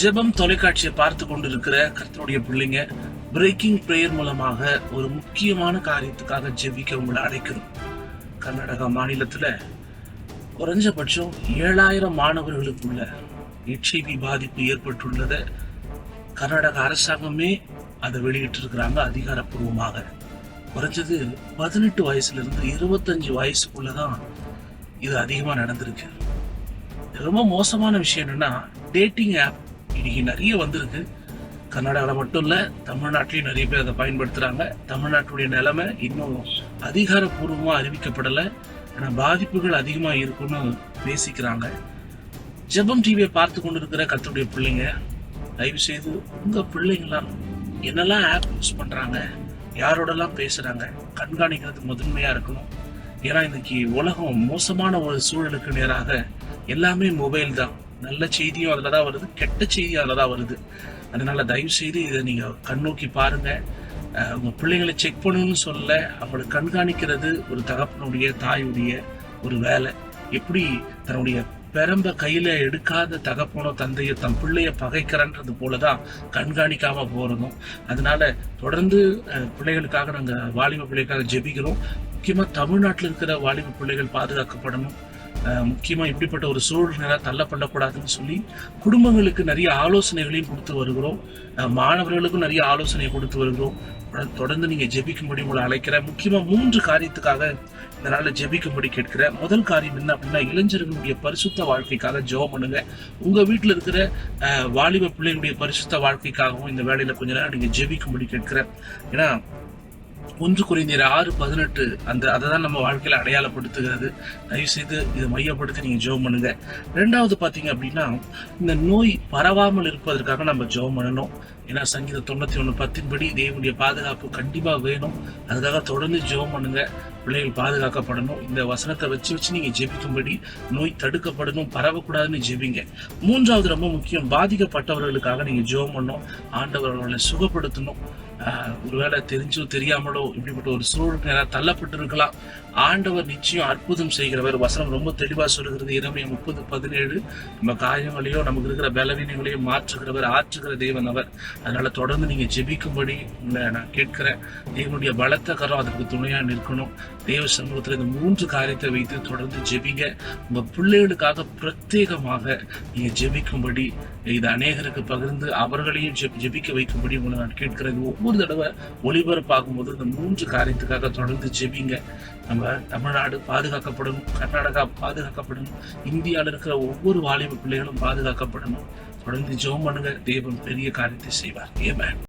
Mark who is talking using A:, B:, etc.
A: ஜெபம் தொலைக்காட்சியை பார்த்து கொண்டிருக்கிற கர்த்தருடைய பிள்ளைங்க, பிரேக்கிங் பிரேயர் மூலமாக ஒரு முக்கியமான காரியத்துக்காக ஜெபிக்க உங்களை அழைக்கிறோம். கர்நாடகா மாநிலத்துல குறைஞ்சபட்சம் 7000 மாணவர்களுக்குள்ள HIV பாதிப்பு ஏற்பட்டுள்ளதை கர்நாடக அரசாங்கமே அதை வெளியிட்டு இருக்கிறாங்க. அதிகாரப்பூர்வமாக குறைஞ்சது 18 வயசுல இருந்து 25 வயசுக்குள்ளதான் இது அதிகமா நடந்திருக்கு. ரொம்ப மோசமான விஷயம் என்னன்னா, டேட்டிங் ஆப் இன்னைக்கு நிறைய வந்திருக்கு. கர்நாடகாவில் மட்டும் இல்ல, தமிழ்நாட்டிலையும் நிறைய பேர் அதை பயன்படுத்துறாங்க. தமிழ்நாட்டுடைய நிலைமை இன்னும் அதிகாரப்பூர்வமா அறிவிக்கப்படலை, ஆனா பாதிப்புகள் அதிகமா இருக்குன்னு பேசிக்கிறாங்க. ஜெபம் டிவியை பார்த்து கொண்டிருக்கிற கர்த்தருடைய பிள்ளைங்க, தயவு செய்து உங்க பிள்ளைங்களாம் என்னெல்லாம் ஆப் யூஸ் பண்றாங்க, யாரோடலாம் பேசுறாங்க, கண்காணிக்கிறது முதன்மையா இருக்கணும். ஏன்னா இன்னைக்கு உலகம் மோசமான ஒரு சூழலுக்கு நேராக எல்லாமே மொபைல் தான். நல்ல செய்தியும் அதில் தான் வருது, கெட்ட செய்தியும் அதில் தான் வருது. அதனால தயவு செய்து இதை நீங்க கண்ணோக்கி பாருங்க. உங்க பிள்ளைங்களை செக் பண்ணணும்னு சொல்ல, அவங்களை கண்காணிக்கிறது ஒரு தகப்பனுடைய தாயுடைய ஒரு வேலை. எப்படி தன்னுடைய பெரம்ப கையில எடுக்காத தகப்பனோ தந்தையோ தன் பிள்ளைய பகைக்கிறன்றது போலதான் கண்காணிக்காம போறதும். அதனால தொடர்ந்து பிள்ளைகளுக்காக நாங்க வாலிப பிள்ளைகளுக்காக ஜெபிக்கிறோம். முக்கியமா தமிழ்நாட்டில் இருக்கிற வாலிப பிள்ளைகள் பாதுகாக்கப்படணும். முக்கியமா இப்படிப்பட்ட ஒரு சூழ்நிலை தள்ளப்படக்கூடாதுன்னு சொல்லி குடும்பங்களுக்கு நிறைய ஆலோசனைகளையும் கொடுத்து வருகிறோம். மாணவர்களுக்கும் நிறைய ஆலோசனை கொடுத்து வருகிறோம். தொடர்ந்து நீங்க ஜெபிக்கும்படி உங்களை அழைக்கிறேன். முக்கியமா 3 காரியத்துக்காக இந்த நாள்ல ஜெபிக்கும்படி கேட்கிறேன். முதல் காரியம் என்ன அப்படின்னா, இளைஞர்களுடைய பரிசுத்த வாழ்க்கைக்காக ஜெபம் பண்ணுங்க. உங்க வீட்டுல இருக்கிற வாலிப பிள்ளைகளுடைய பரிசுத்த வாழ்க்கைக்காகவும் இந்த வேலையில கொஞ்ச நேரம் நீங்க ஜெபிக்கும்படி கேட்கிறேன். ஏன்னா 1 கொரிந்தியர் 6:18 அதைதான் நம்ம வாழ்க்கையில அடையாளப்படுத்துகிறது. தயவு செய்து இதை மையப்படுத்தி நீங்க ஜெபம் பண்ணுங்க. 2வது பாத்தீங்க அப்படின்னா, இந்த நோய் பரவாமல் இருப்பதற்காக நம்ம ஜெபம் பண்ணணும். ஏன்னா சங்கீதம் 91:10 படி தேவனுடைய பாதுகாப்பு கண்டிப்பா வேணும். அதுக்காக தொடர்ந்து ஜெபம் பண்ணுங்க. பிள்ளைகள் பாதுகாக்கப்படணும். இந்த வசனத்தை வச்சு நீங்க ஜெபிக்கும்படி நோய் தடுக்கப்படணும், பரவக்கூடாதுன்னு ஜெபிங்க. 3வது ரொம்ப முக்கியம், பாதிக்கப்பட்டவர்களுக்காக நீங்க ஜெபம் பண்ணணும். ஆண்டவர் அவர்களை சுகப்படுத்தணும். ஒருவேளை தெரிஞ்சோ தெரியாமலோ இப்படிப்பட்ட ஒரு சூழ்நிலை தள்ளப்பட்டு இருக்கலாம். ஆண்டவர் நிச்சயம் அற்புதம் செய்கிறவர். வசனம் ரொம்ப தெளிவா சொல்லுகிறது. எரேமியா 30:17, நம்ம காயங்களையோ நமக்கு இருக்கிற பலவீனங்களையோ மாற்றுகிறவர், ஆற்றுகிற தேவன் அவர். அதனால தொடர்ந்து நீங்க ஜெபிக்கும்படி நான் கேட்கிறேன். தேவனுடைய பலத்த கரம் அதற்கு துணையா நிற்கணும். தேவ சமூகத்துல இந்த 3 காரியத்தை வைத்து தொடர்ந்து ஜெபிங்க. உங்க பிள்ளைகளுக்காக பிரத்யேகமாக நீங்க ஜெபிக்கும்படி, இது அநேகருக்கு பகிர்ந்து அவர்களையும் ஜெபிக்க வைக்கும்படி உங்களை நான் கேட்கிறேன். ஒவ்வொரு தடவை ஒளிபரப்பாகும் போது இந்த 3 காரியத்துக்காக தொடர்ந்து ஜெபிங்க. நம்ம தமிழ்நாடு பாதுகாக்கப்படணும், கர்நாடகா பாதுகாக்கப்படணும், இந்தியாவில் இருக்கிற ஒவ்வொரு வாலிப பிள்ளைகளும் பாதுகாக்கப்படணும். தொடர்ந்து ஜெபம் பண்ணுங்க. தேவன் பெரிய காரியத்தை செய்வார். ஆமென்.